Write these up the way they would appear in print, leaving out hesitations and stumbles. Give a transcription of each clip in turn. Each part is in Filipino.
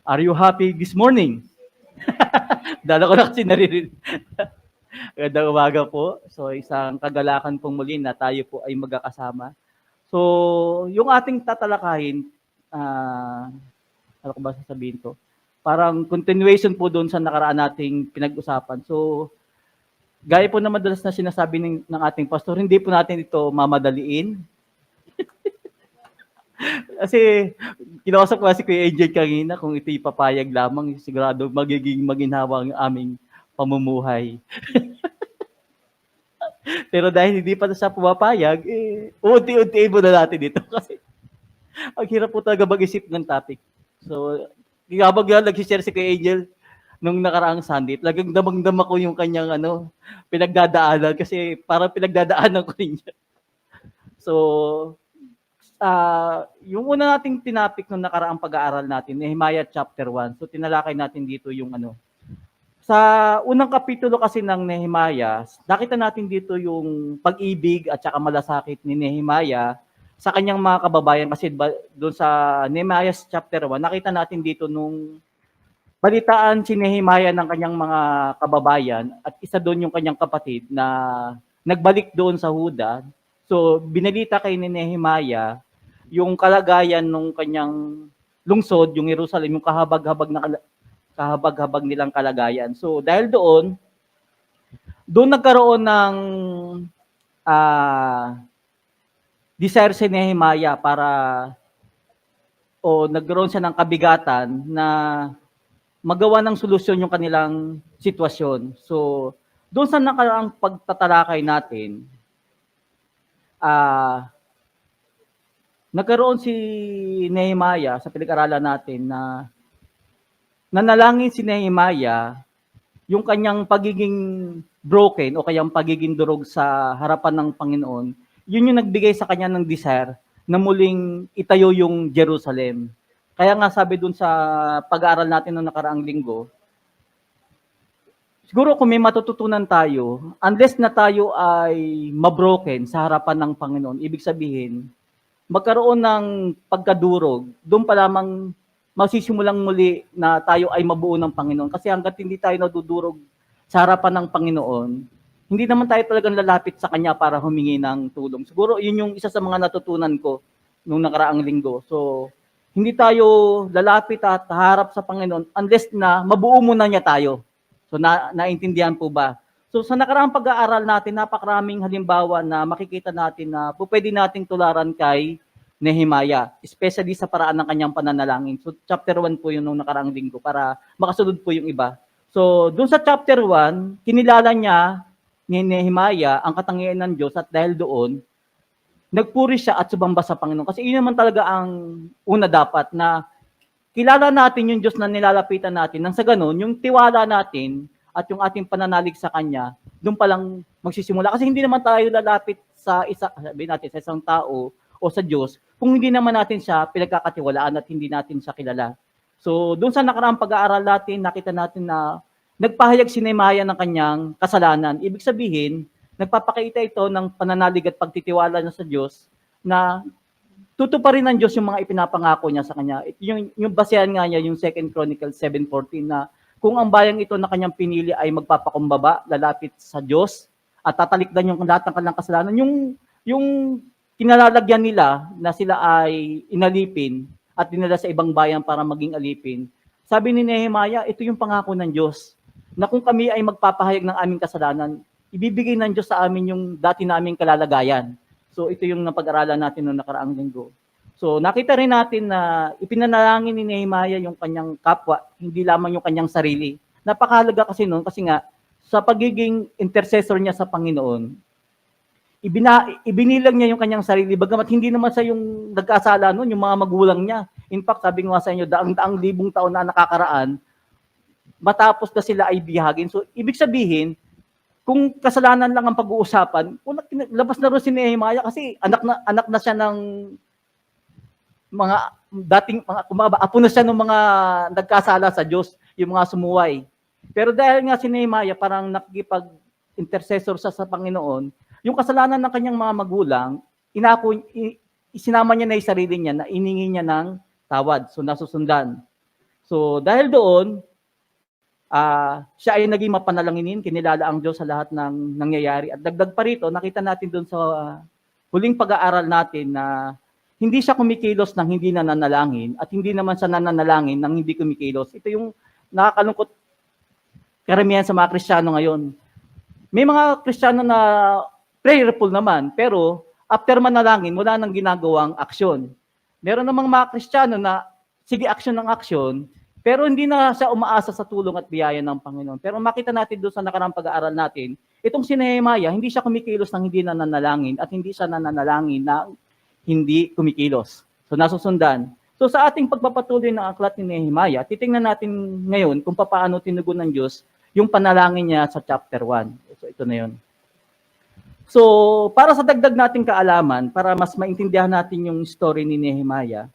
Are you happy this morning? Dala ko na kasi naririnig. Magandang umaga po. So isang kagalakan pong muli na tayo po ay magkakasama. So yung ating tatalakayin, ano ko ba sasabihin to? Parang continuation po doon sa nakaraan nating pinag-usapan. So gaya po na madalas na sinasabi ng ating pastor, hindi po natin ito mamadaliin. Kasi kinausap ko si Kuya AJ kanina, kung ito'y papayag lamang, sigurado magiging maginhawa ang aming pamumuhay. Pero dahil hindi pa siya pumapayag, unti-untiin muna natin ito kasi ang hirap po talaga mag-isip ng topic. So, habang nag-share si Kuya Angel nung nakaraang Sunday, talagang damang-dama ko yung kanyang pinagdadaanan kasi parang pinagdadaanan ko rin niya. So, yung una nating tinapik nung nakaraang pag-aaral natin, Nehemiah chapter 1. So, tinalakay natin dito yung sa unang kapitulo kasi ng Nehemiah, nakita natin dito yung pag-ibig at saka malasakit ni Nehemiah sa kanyang mga kababayan kasi doon sa Nehemiah chapter 1, nakita natin dito nung balitaan si Nehemiah ng kanyang mga kababayan at isa doon yung kanyang kapatid na nagbalik doon sa Huda. So, binalita kay ni Nehemiah yung kalagayan ng kanyang lungsod, yung Jerusalem, yung kahabag-habag nilang kalagayan. So, dahil doon nagkaroon ng desire si Nehemiah nagkaroon siya ng kabigatan na magawa ng solusyon yung kanilang sitwasyon. So, doon sa nakaraang pagtatalakay natin, nagkaroon si Nehemiah sa pinag-aralan natin na nanalangin si Nehemiah yung kanyang pagiging broken o kayang pagiging durog sa harapan ng Panginoon, yun yung nagbigay sa kanya ng desire na muling itayo yung Jerusalem. Kaya nga sabi dun sa pag-aaral natin noong nakaraang linggo, siguro kung may matututunan tayo, unless na tayo ay mabroken sa harapan ng Panginoon, ibig sabihin, magkaroon ng pagkadurog, doon pa lamang masisimulang muli na tayo ay mabuo ng Panginoon. Kasi hanggat hindi tayo nadudurog sa harapan ng Panginoon, hindi naman tayo talagang lalapit sa Kanya para humingi ng tulong. Siguro yun yung isa sa mga natutunan ko nung nakaraang linggo. So, hindi tayo lalapit at harap sa Panginoon unless na mabuo muna niya tayo. So, naintindihan po ba? So, sa nakaraang pag-aaral natin, napakaraming halimbawa na makikita natin na pwede nating tularan kay Nehemiah, especially sa paraan ng kanyang pananalangin. So, chapter 1 po yun nung nakaraang linggo para makasunod po yung iba. So, dun sa chapter 1, kinilala niya ni Nehemiah ang katangian ng Diyos at dahil doon, nagpuri siya at sumamba sa Panginoon. Kasi yun naman talaga ang una dapat na kilala natin yung Diyos na nilalapitan natin. Nang sa ganun, yung tiwala natin at yung ating pananalig sa Kanya, doon palang magsisimula. Kasi hindi naman tayo lalapit sa sa isang tao o sa Diyos kung hindi naman natin siya pinagkakatiwalaan at hindi natin siya kilala. So, doon sa nakaraang pag-aaral natin, nakita natin na nagpahayag si Nehemiah ng kanyang kasalanan. Ibig sabihin, nagpapakita ito ng pananalig at pagtitiwala niya sa Diyos na tutuparin ng Diyos yung mga ipinapangako niya sa kanya. Yung basehan nga niya, yung 2 Chronicles 7:14 na kung ang bayang ito na kanyang pinili ay magpapakumbaba, lalapit sa Diyos, at tatalikdan yung lahat ng kanilang kasalanan, yung kinalalagyan nila na sila ay inalipin at dinala sa ibang bayan para maging alipin. Sabi ni Nehemiah, ito yung pangako ng Diyos, na kung kami ay magpapahayag ng aming kasalanan, ibibigay ng Diyos sa amin yung dati naming kalalagayan. So ito yung napag-aralan natin noong nakaraang linggo. So nakita rin natin na ipinanalangin ni Nehemiah yung kanyang kapwa, hindi lamang yung kanyang sarili. Napakahalaga kasi noon kasi nga sa pagiging intercessor niya sa Panginoon, ibinilang niya yung kanyang sarili, bagamat hindi naman sa yung nagkasala noon, yung mga magulang niya. In fact, sabi ko nga sa inyo, daang libong taon na nakakaraan, matapos na sila ay bihagin. So, ibig sabihin, kung kasalanan lang ang pag-uusapan, labas na rin si Nehemiah kasi anak na siya ng mga apo na siya ng mga nagkasala sa Diyos, yung mga sumuway. Pero dahil nga si Nehemiah parang nakikipag-intercessor sa Panginoon, yung kasalanan ng kanyang mga magulang, isinama niya na yung sarili niya na iningi niya ng tawad. So nasusundan. So dahil doon, siya ay naging mapanalanginin, kinilala ang Diyos sa lahat ng nangyayari. At dagdag pa rito, nakita natin doon sa huling pag-aaral natin na hindi siya kumikilos ng hindi nananalangin at hindi naman siya nananalangin ng hindi kumikilos. Ito yung nakakalungkot karamihan sa mga Kristiyano ngayon. May mga Kristiyano na prayerful naman, pero after manalangin, wala nang ginagawang aksyon. Meron namang mga Kristiyano na sige aksyon ng aksyon, pero hindi na siya umaasa sa tulong at biyaya ng Panginoon. Pero makita natin doon sa nakaraang pag-aaral natin, itong si Nehemiah, hindi siya kumikilos ng hindi nananalangin at hindi siya nananalangin na hindi kumikilos. So nasusundan. So sa ating pagpapatuloy ng aklat ni Nehemiah, titingnan natin ngayon kung paano tinugon ng Diyos yung panalangin niya sa chapter 1. So ito na yun. So para sa dagdag nating kaalaman, para mas maintindihan natin yung story ni Nehemiah,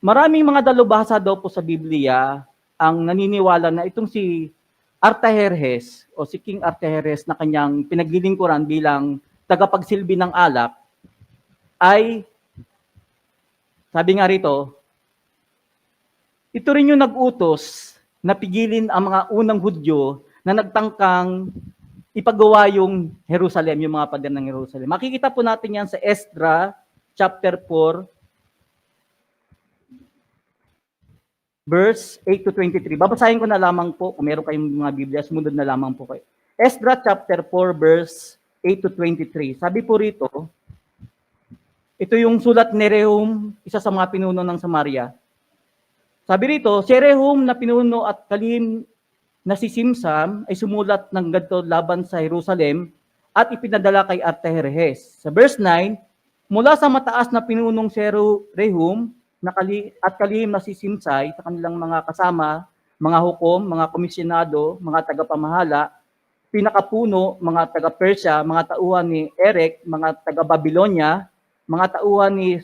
maraming mga dalubhasa daw po sa Biblia ang naniniwala na itong si Artaherjes o si King Artaherjes na kanyang pinaglilingkuran bilang tagapagsilbi ng alak ay, sabi nga rito, ito rin yung nag-utos na pigilin ang mga unang Hudyo na nagtangkang ipagawa yung Jerusalem, yung mga pader ng Jerusalem. Makikita po natin yan sa Esdra chapter 4, verse 8 to 23. Babasahin ko na lamang po, kung meron kayong mga Biblia, sumunod na lamang po kayo. Esdra chapter 4, verse 8 to 23. Sabi po rito, ito yung sulat ni Rehum, isa sa mga pinuno ng Samaria. Sabi rito, si Rehum na pinuno at kalihim na si Simsam ay sumulat ng ganito laban sa Jerusalem at ipinadala kay Artaherjes. Sa verse 9, mula sa mataas na pinunong si Rehum at kalihim na si Simsai sa kanilang mga kasama, mga hukom, mga komisyonado, mga tagapamahala, pinakapuno, mga taga-Persya, mga tauhan ni Erek, mga taga-Babylonia, mga tauhan ni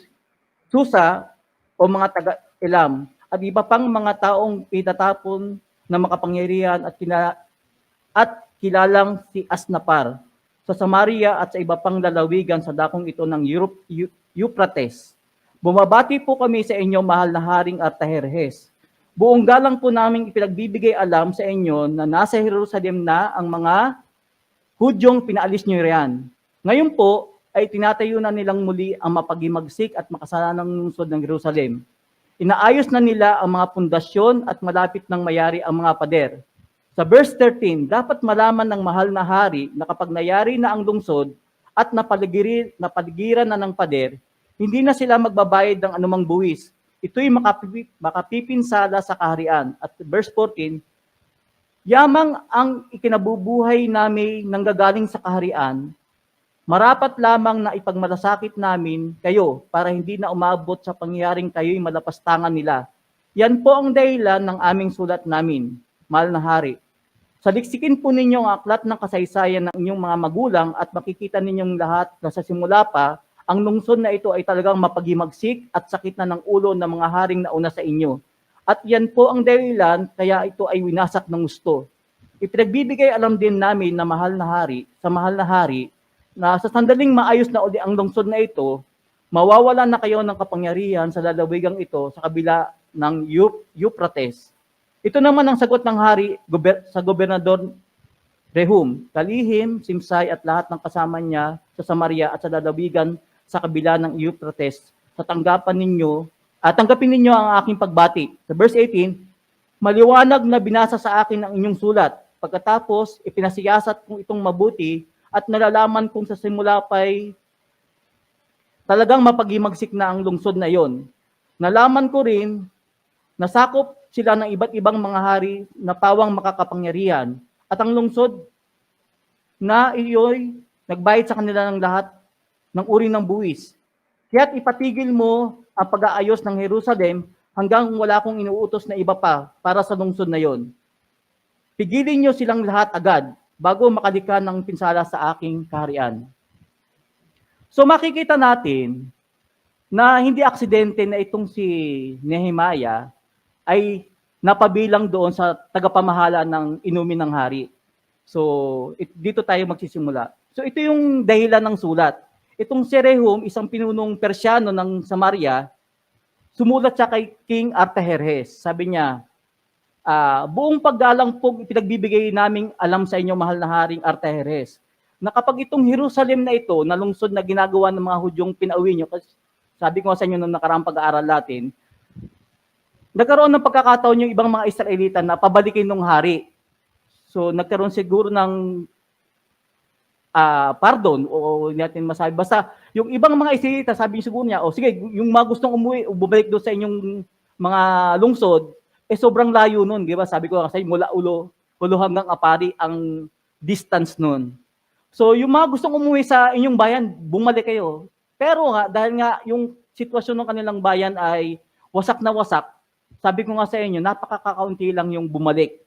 Susa o mga taga-Elam, at iba pang mga taong itatapon na makapangyarihan at kilalang si Asnapar sa Samaria at sa iba pang lalawigan sa dakong ito ng Euphrates. Bumabati po kami sa inyo, mahal na Haring Artaherjes. Buong galang po namin ipinagbibigay alam sa inyo na nasa Jerusalem na ang mga Hudyong pinaalis niyo riyan. Ngayon po ay tinatayo na nilang muli ang mapagimagsik at makasalanang lungsod ng Jerusalem. Inaayos na nila ang mga pundasyon at malapit nang mayari ang mga pader. Sa verse 13, dapat malaman ng mahal na hari na kapag nayari na ang lungsod at napaligiran na ng pader, hindi na sila magbabayad ng anumang buwis. Ito'y makapipinsala sa kaharian. At verse 14, yamang ang ikinabubuhay namin nanggagaling sa kaharian, marapat lamang na ipagmalasakit namin kayo para hindi na umabot sa pangyayaring kayo'y malapastangan nila. Yan po ang dahilan ng aming sulat namin, mahal na hari. Saliksikin po ninyo ang aklat ng kasaysayan ng inyong mga magulang at makikita ninyong lahat na sa simula pa, ang lungsod na ito ay talagang mapagimagsik at sakit na ng ulo ng mga haring nauna sa inyo. At yan po ang dahilan kaya ito ay winasak ng gusto. Ipinagbibigay alam din namin na mahal na hari, na sa sandaling maayos na uli ang lungsod na ito, mawawalan na kayo ng kapangyarihan sa lalawigang ito sa kabila ng Euphrates. Ito naman ang sagot ng hari sa gobernador Rehum, kalihim, Simsai at lahat ng kasama niya sa Samaria at sa lalawigan sa kabila ng Euphrates. Tanggapin ninyo ang aking pagbati. Sa verse 18, maliwanag na binasa sa akin ang inyong sulat. Pagkatapos, ipinasiyasat kong itong mabuti at nalalaman kong sa simula pa'y talagang mapagimagsik na ang lungsod na iyon. Nalaman ko rin, nasakop sila ng iba't ibang mga hari na pawang makakapangyarihan at ang lungsod na iyo'y nagbayad sa kanila ng lahat ng uri ng buwis. Kaya't ipatigil mo ang pag-aayos ng Jerusalem hanggang wala kong inuutos na iba pa para sa lungsod na iyon. Pigilin niyo silang lahat agad bago makalika ng pinsala sa aking kaharian. So makikita natin na hindi aksidente na itong si Nehemiah ay napabilang doon sa tagapamahala ng inumin ng hari. So dito tayo magsisimula. So ito yung dahilan ng sulat. Itong si Rehum, isang pinunong Persyano ng Samaria, sumulat siya kay King Artaherjes. Sabi niya, buong paggalang po ipinagbibigay naming alam sa inyo, mahal na Haring Artajeres, na kapag itong Jerusalem na ito, na lungsod na ginagawa ng mga Hudyong pinauwi nyo, kasi sabi ko sa inyo nung nakaraang pag-aaral natin, nagkaroon ng pagkakataon yung ibang mga Israelita na pabalikin ng hari. So nagkaroon siguro ng pardon o hindi natin masabi. Basta yung ibang mga Israelita, sabi siguro niya, sige, yung mga gustong umuwi o bumalik doon sa inyong mga lungsod, sobrang layo nun, di ba? Sabi ko kasi mula ulo hanggang Apari ang distance nun. So yung mga gustong umuwi sa inyong bayan, bumalik kayo. Pero nga, dahil nga yung sitwasyon ng kanilang bayan ay wasak na wasak, sabi ko nga sa inyo, napakakaunti lang yung bumalik.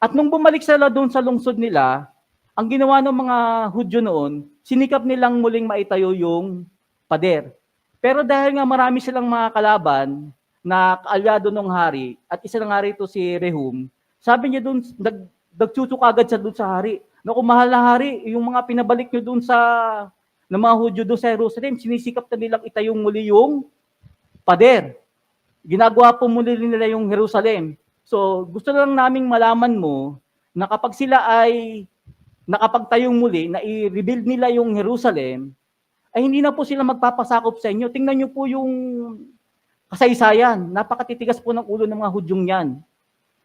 At nung bumalik sila doon sa lungsod nila, ang ginawa ng mga Hudyo noon, sinikap nilang muling maitayo yung pader. Pero dahil nga marami silang mga kalaban na kaalyado ng hari, at isa na nga rito si Rehum, sabi niya doon, nagtsutsuk agad siya doon sa hari. Naku, mahal na hari, yung mga pinabalik nyo doon sa ng mga Hudyo doon sa Jerusalem, sinisikap na nilang itayong muli yung pader. Ginagawa po muli nila yung Jerusalem. So, gusto lang naming malaman mo na kapag sila ay nakapagtayong muli, na i-rebuild nila yung Jerusalem, ay hindi na po sila magpapasakop sa inyo. Tingnan nyo po yung kasaysayan. Napakatitigas po ng ulo ng mga Hudyong yan.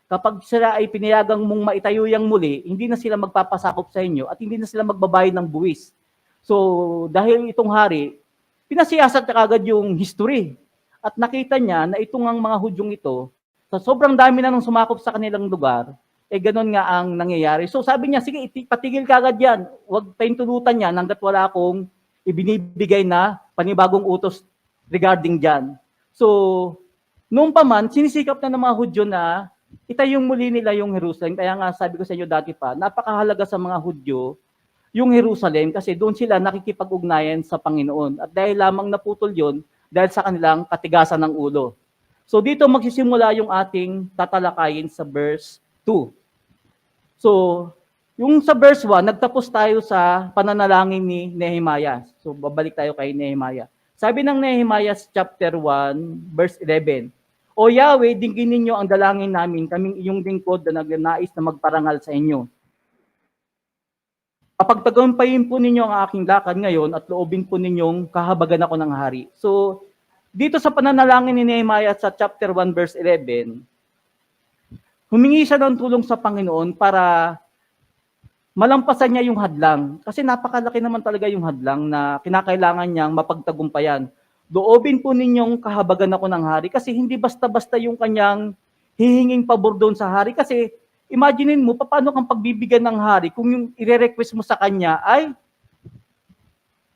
Kapag sila ay pinayagang mong maitayo yang muli, hindi na sila magpapasakop sa inyo at hindi na sila magbabayad ng buwis. So, dahil itong hari, pinasiyasat niya agad yung history. At nakita niya na itong ang mga Hudyong ito, sa sobrang dami na nung sumakop sa kanilang lugar, ganon nga ang nangyayari. So sabi niya, sige, patigil ka agad yan. Huwag paintulutan yan hanggat wala akong ibinibigay na panibagong utos regarding dyan. So, noong pa man, sinisikap na ng mga Hudyo na itayong muli nila yung Jerusalem. Kaya nga sabi ko sa inyo dati pa, napakahalaga sa mga Hudyo yung Jerusalem kasi doon sila nakikipag-ugnayan sa Panginoon. At dahil lamang naputol yon dahil sa kanilang katigasan ng ulo. So dito magsisimula yung ating tatalakayin sa verse 2. So, yung sa verse 1, nagtapos tayo sa pananalangin ni Nehemiah. So, babalik tayo kay Nehemiah. Sabi ng Nehemiah chapter 1, verse 11, O Yahweh, dinggin ninyo ang dalangin namin, kaming iyong lingkod na nagnanais na magparangal sa inyo. Kapag tagumpayin po ninyo ang aking lakad ngayon at loobin po ninyong kahabagan ako ng hari. So, dito sa pananalangin ni Nehemiah sa chapter 1 verse 11, humingi siya ng tulong sa Panginoon para malampasan niya yung hadlang. Kasi napakalaki naman talaga yung hadlang na kinakailangan niyang mapagtagumpayan. Loobin po ninyong kahabagan ako ng hari kasi hindi basta-basta yung kanyang hihinging pabor doon sa hari. Kasi imaginin mo, paano kang pagbibigyan ng hari kung yung ire-request mo sa kanya ay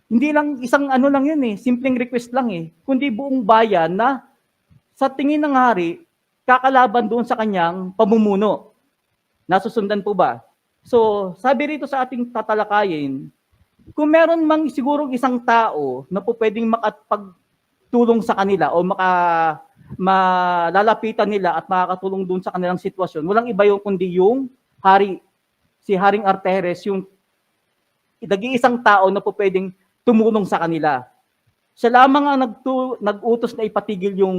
hindi lang isang ano lang yun simpleng request lang kundi buong bayan na sa tingin ng hari, kakalaban doon sa kanyang pamumuno. Nasusundan po ba? So, sabi rito sa ating tatalakayin, kung meron mang sigurong isang tao na po pwedeng makapagtulong sa kanila o malalapitan nila at makakatulong doon sa kanilang sitwasyon, walang iba yung kundi yung hari, si Haring Artajeres, yung nag-iisang tao na po pwedeng tumulong sa kanila. Siya lamang ang nag-utos na ipatigil yung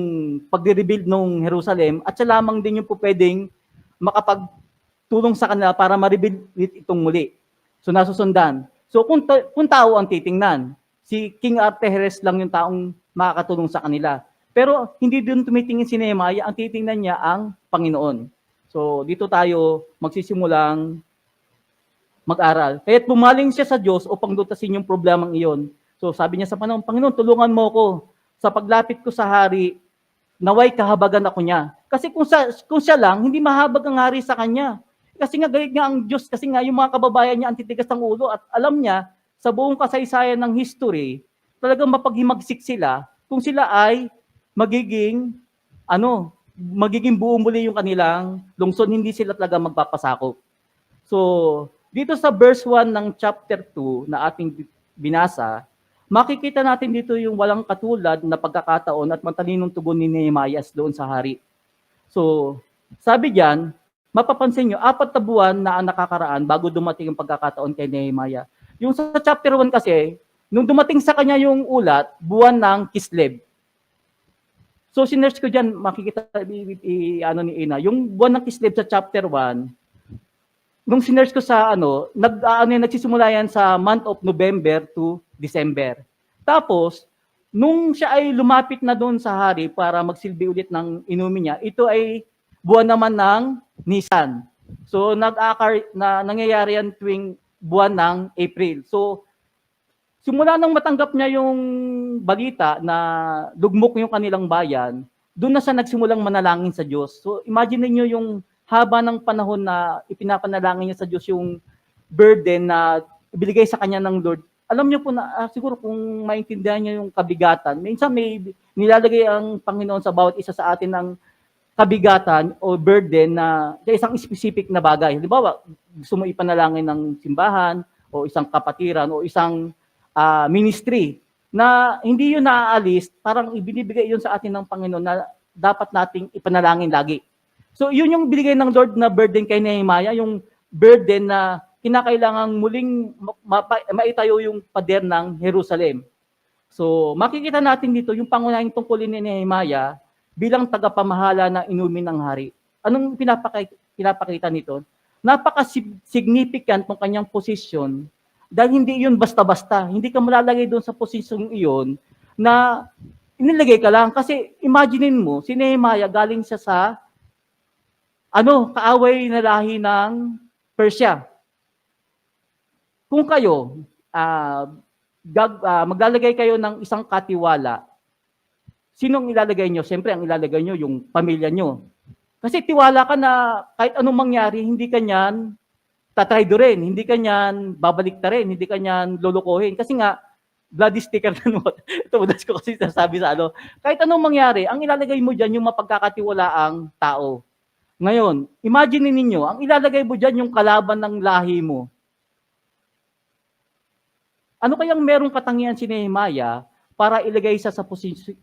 pag-rebuild ng Jerusalem at siya lamang din yung po pwedeng makapagtulong sa kanila para ma-rebuild itong muli. So nasusundan. So kung tao ang titingnan, si King Artajeres lang yung taong makakatulong sa kanila. Pero hindi doon tumitingin si Nehemiah, ang titingnan niya ang Panginoon. So dito tayo magsisimulang mag-aral. Kaya't pumaling siya sa Diyos upang lutasin yung problemang iyon. So sabi niya sa Panginoon, Panginoon, tulungan mo ko sa paglapit ko sa hari, naway kahabagan ako niya. Kasi kung siya lang, hindi mahabag ang hari sa kanya. Kasi nga galit nga ang Diyos, kasi nga yung mga kababayan niya ang titigas ng ulo at alam niya sa buong kasaysayan ng history, talagang mapaghimagsik sila kung sila ay magiging buo muli yung kanilang lungsod, hindi sila talaga magpapasakop. So, dito sa verse 1 ng chapter 2 na ating binasa, makikita natin dito yung walang katulad na pagkakataon at matalinong tugon ni Nehemiah doon sa hari. So, sabi diyan, mapapansin nyo, 4 na buwan na ang nakakaraan bago dumating yung pagkakataon kay Nehemiah. Yung sa chapter 1 kasi, nung dumating sa kanya yung ulat, buwan ng Kislev. So sinearch ko diyan, makikita ano ni Ina, yung buwan ng Kislev sa chapter 1, nung sinearch ko sa ano, nagsisimula yan sa month of November to December. Tapos, nung siya ay lumapit na doon sa hari para magsilbi ulit ng inumin niya, ito ay buwan naman ng Nisan. So, nangyayari yan tuwing buwan ng April. So, simula nang matanggap niya yung balita na lugmok yung kanilang bayan, doon na siya nagsimulang manalangin sa Diyos. So, imagine niyo yung haba ng panahon na ipinapanalangin niya sa Diyos yung burden na ibigay sa kanya ng Lord. Alam niyo po na siguro kung maintindihan niyo yung kabigatan, minsan may nilalagay ang Panginoon sa bawat isa sa atin ng kabigatan o burden na sa isang specific na bagay. Halimbawa, gusto mo ipanalangin ng simbahan o isang kapatiran o isang ministry na hindi yun naaalis, parang ibinibigay yun sa atin ng Panginoon na dapat nating ipanalangin lagi. So, yun yung binigay ng Lord na burden kay Nehemiah, yung burden na kinakailangang muling maitayo yung pader ng Jerusalem. So, makikita natin dito yung pangunahing tungkulin ni Nehemiah bilang tagapamahala ng inumin ng hari. Anong pinapakita nito? Napaka-significant ng kanyang posisyon dahil hindi yun basta-basta. Hindi ka malalagay doon sa posisyon iyon na inilagay ka lang. Kasi imaginein mo, si Nehemiah galing siya sa kaaway na lahi ng Persia. Kung kayo, maglalagay kayo ng isang katiwala, sinong ilalagay nyo? Siyempre, ang ilalagay nyo yung pamilya nyo. Kasi tiwala ka na kahit anong mangyari, hindi ka niyan tatraydo rin, hindi ka niyan babalik ta rin, hindi ka niyan lulukuhin. Kasi nga, bloody sticker na note. Ito, madas ko kasi sasabi sa kahit anong mangyari, ang ilalagay mo dyan yung mapagkakatiwalaang tao. Ngayon, imagine ninyo, ang ilalagay mo dyan yung kalaban ng lahi mo. Ano kayang merong katangian si Nehemiah para ilagay sa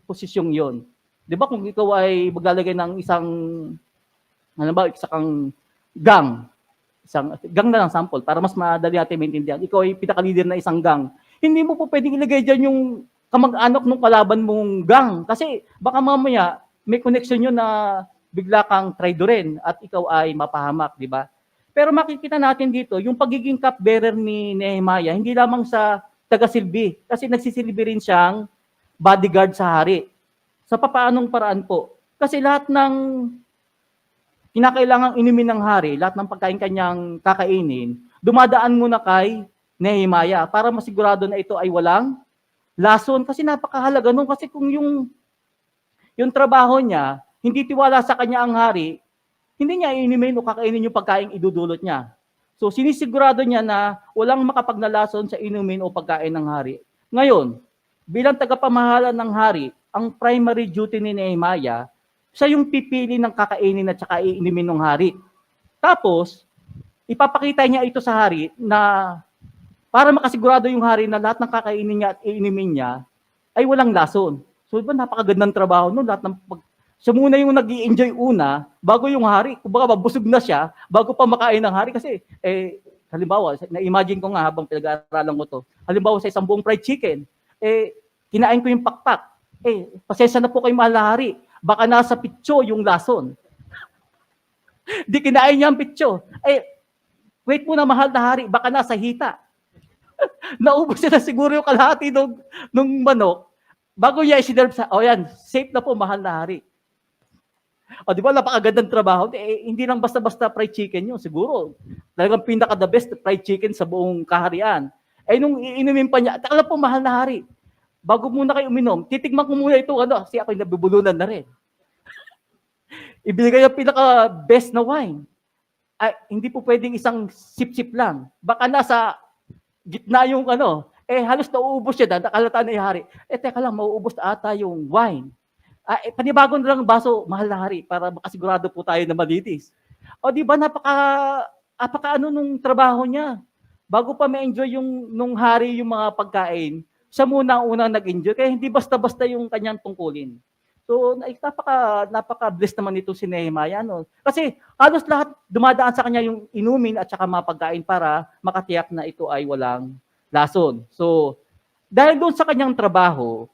posisyong yon? Di ba kung ikaw ay maglalagay ng isang gang, gang na lang sample para mas madali natin maintindihan. Ikaw ay pinaka-leader na isang gang. Hindi mo po pwedeng ilagay dyan yung kamag-anak ng kalaban mong gang. Kasi baka mamaya may connection yun na bigla kang traidorin at ikaw ay mapahamak, di ba? Pero makikita natin dito, yung pagiging cupbearer ni Nehemiah, hindi lamang sa taga-silbi, kasi nagsisilbi rin siyang bodyguard sa hari. Sa papaanong paraan po? Kasi lahat ng kinakailangang inumin ng hari, lahat ng pagkain kanyang kakainin, dumadaan muna kay Nehemiah para masigurado na ito ay walang lason. Kasi napakahalaga nun. Kasi kung yung trabaho niya, hindi tiwala sa kanya ang hari, hindi niya inumin o kakainin yung pagkain idudulot niya. So sinisigurado niya na walang makapagnalason sa inumin o pagkain ng hari. Ngayon, bilang tagapamahala ng hari, ang primary duty ni Nehemiah, siya yung pipili ng kakainin at saka iinumin ng hari. Tapos, ipapakita niya ito sa hari na para makasigurado yung hari na lahat ng kakainin niya at iinumin niya ay walang lason. So, diba napakagandang trabaho no? Siya muna yung nag-i-enjoy una, bago yung hari, kumbaga mabusog na siya, bago pa makain ng hari. Kasi, halimbawa, na-imagine ko nga habang pinag-aaralan ko to, halimbawa sa isang buong fried chicken, kinain ko yung pakpak, pasensya na po kayo mahal na hari, baka nasa pitso yung lason. Di kinain niya ang pitso. Wait muna mahal na hari, baka nasa hita. Naubos na siguro yung kalahati nung manok, bago niya isinerve sa, yan, safe na po mahal na hari. O di ba, napakagandang trabaho. Hindi lang basta-basta fried chicken yun. Siguro, talagang pinaka-the best fried chicken sa buong kaharian. Nung iinumin pa niya, alam po, mahal na hari. Bago muna kayo uminom, titigman ko muna ito, kasi ako'y nabibulunan na rin. Ibigay ang pinaka-best na wine. Hindi po pwedeng isang sip-sip lang. Baka nasa gitna yung halos nauubos siya, nakalata na yung hari. Teka lang, mauubos na ata yung wine. Panibago na lang baso, mahal na hari, para makasigurado po tayo na malinis. O di ba, napaka nung trabaho niya. Bago pa ma-enjoy nung hari yung mga pagkain, siya muna ang unang nag-enjoy, kaya hindi basta-basta yung kanyang tungkulin. So, napaka-blessed naman ito si Nehemiah. Kasi halos lahat dumadaan sa kanya yung inumin at saka mga pagkain para makatiyak na ito ay walang lason. So, dahil doon sa kanyang trabaho,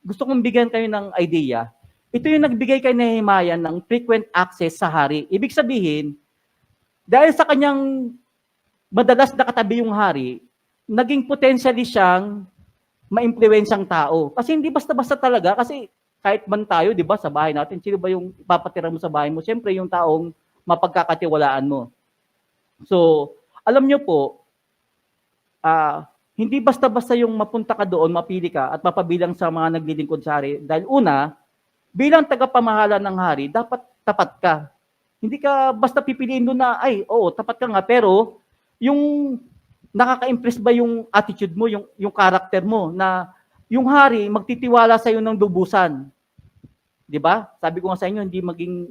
gusto kong bigyan kayo ng idea. ito yung nagbigay kay Nehemiah ng frequent access sa hari. Ibig sabihin, dahil sa kanyang madalas nakatabi yung hari, naging potentially siyang maimpluwensyang tao. Kasi hindi basta-basta talaga, kasi kahit man tayo, di ba, sa bahay natin, sino ba yung ipapatira mo sa bahay mo? Siyempre, yung taong mapagkakatiwalaan mo. So, alam nyo po, hindi basta-basta yung mapunta ka doon, mapili ka at mapabilang sa mga naglilingkod sa hari. Dahil una, bilang tagapamahala ng hari, dapat tapat ka. Hindi ka basta pipiliin doon na, ay, oo, tapat ka nga, pero yung nakaka-impress ba yung attitude mo, yung character mo, na yung hari magtitiwala sa iyo ng lubusan. 'Di ba? Sabi ko nga sa inyo, hindi maging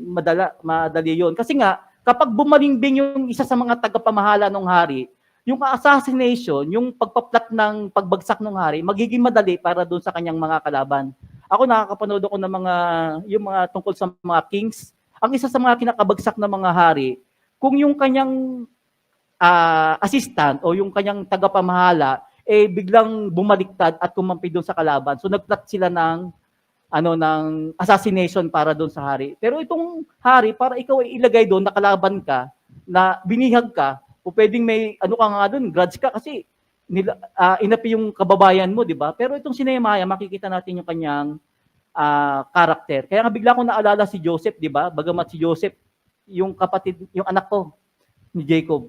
madali 'yon. Kasi nga, kapag bumalimbing yung isa sa mga tagapamahala ng hari, yung assassination, yung pagpaplat ng pagbagsak ng hari, magiging madali para doon sa kanyang mga kalaban. Ako nakakapanood ako ng yung mga tungkol sa mga kings. Ang isa sa mga kinakabagsak ng mga hari, kung yung kanyang assistant o yung kanyang tagapamahala biglang bumaliktad at kumampi doon sa kalaban. So nagplot sila ng assassination para doon sa hari. Pero itong hari, para ikaw ay ilagay doon, nakalaban ka, na binihag ka, o pwedeng may ka nga doon, grudge ka kasi inapi yung kababayan mo, di ba? Pero itong si Nehemiah, makikita natin yung kanyang karakter. Kaya nga bigla ko naalala si Joseph, di ba? Bagamat si Joseph, yung kapatid, yung anak ko, ni Jacob.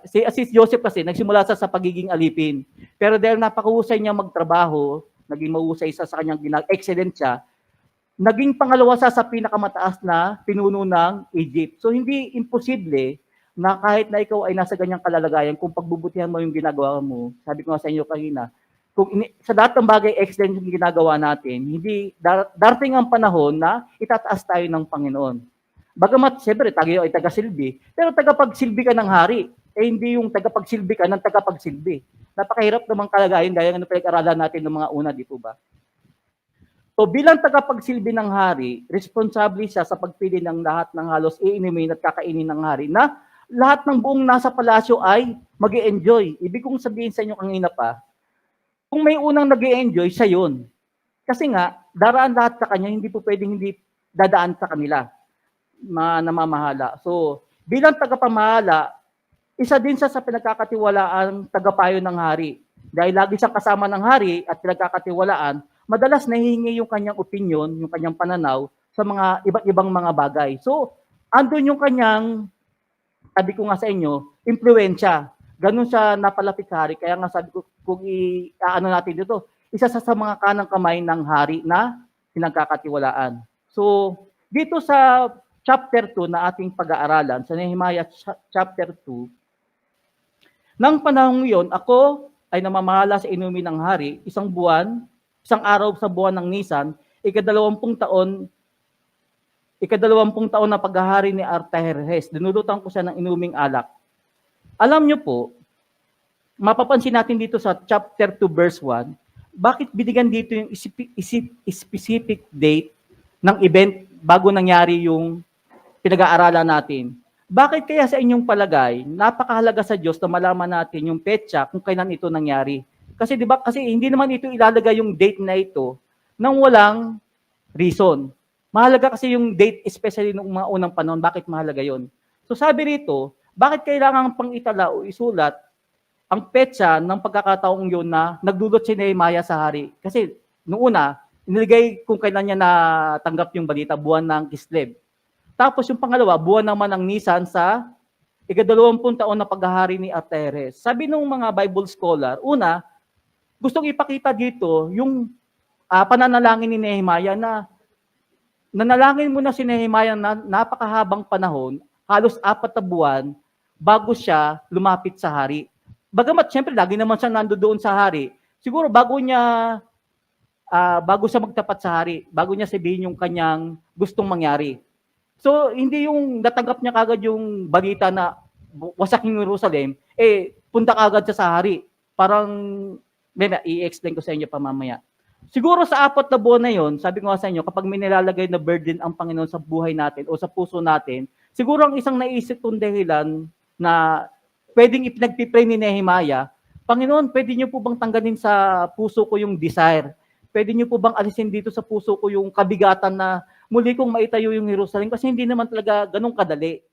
si Joseph kasi, nagsimula sa pagiging alipin. Pero dahil napakahusay niya magtrabaho, naging mahusay sa kanyang excellent siya, naging pangalawa sa pinakamataas na pinuno ng Egypt. So hindi imposible na kahit na ikaw ay nasa ganyang kalalagayan, kung pagbubutihan mo yung ginagawa mo, sabi ko nga sa inyo kanina, sa lahat ng bagay excellent yung ginagawa natin, hindi darating ang panahon na itataas tayo ng Panginoon. Bagamat, siyempre, tayo ay tagasilbi, pero tagapagsilbi ka ng hari, hindi yung tagapagsilbi ka ng tagapagsilbi. Napakahirap namang kalagayan, gaya ng pinag-aralan natin ng mga una, di po ba? So bilang tagapagsilbi ng hari, responsable siya sa pagpili ng lahat ng halos iinumin at kakainin ng hari na lahat ng buong nasa palasyo ay mag-e-enjoy. Ibig kong sabihin sa inyo kanina pa, kung may unang nag-e-enjoy, siya yun. Kasi nga, daraan lahat sa kanya, hindi po pwedeng hindi dadaan sa kanila, namamahala. So bilang tagapamahala, isa din siya sa pinagkakatiwalaan tagapayo ng hari. Dahil lagi siyang kasama ng hari at pinagkakatiwalaan, madalas nahihingi yung kanyang opinion, yung kanyang pananaw sa mga iba't ibang mga bagay. So, andun yung kanyang, sabi ko nga sa inyo, impluwensya. Ganun siya napalapit sa hari. Kaya nga sabi ko, kung natin dito, isa sa mga kanang kamay ng hari na pinagkakatiwalaan. So, dito sa chapter 2 na ating pag-aaralan, sa Nehemiah chapter 2, nang panahon yon, ako ay namamahala sa inumin ng hari, isang araw sa buwan ng Nisan, ikadalawampung taon na paghahari ni Artajerjes. Dinulutan ko siya ng inuming alak. Alam nyo po, mapapansin natin dito sa chapter 2 verse 1, bakit binigyan dito yung specific date ng event bago nangyari yung pinag-aaralan natin? Bakit kaya sa inyong palagay, napakahalaga sa Diyos na malaman natin yung petsa kung kailan ito nangyari? Kasi di ba, kasi hindi naman ito ilalagay yung date na ito nang walang reason. Mahalaga kasi yung date, especially nung mga unang panahon, bakit mahalaga yon? So sabi rito, bakit kailangan pang itala o isulat ang petsa ng pagkakataong yun na nagdulot si Nehemiah sa hari? Kasi noong una, iniligay kung kailan niya natanggap yung balita, buwan ng Kislev. Tapos yung pangalawa, buwan naman ng Nisan sa ikadalawampung taon na paghahari ni Artajerjes. Sabi ng mga Bible scholar, una, gustong ipakita dito yung pananalangin ni Nehemiah na nanalangin muna si Nehemiah na napakahabang panahon, halos 4 na buwan, bago siya lumapit sa hari. Bagamat, siyempre, lagi naman siya nandoon sa hari. Siguro bago siya magtapat sa hari, bago niya sabihin yung kanyang gustong mangyari. So, hindi yung natanggap niya kagad yung balita na wasak yung Jerusalem, punta kagad siya sa hari. Parang, i-explain ko sa inyo pa mamaya. Siguro sa 4 na buwan na yon, sabi ko nga sa inyo, kapag may nilalagay na burden ang Panginoon sa buhay natin o sa puso natin, siguro ang isang naisip kong dahilan na pwedeng ipinagpipray ni Nehemiah, Panginoon, pwede niyo po bang tanggalin sa puso ko yung desire Pwede niyo po bang alisin dito sa puso ko yung kabigatan na muli kong maitayo yung Jerusalem kasi hindi naman talaga ganun kadali.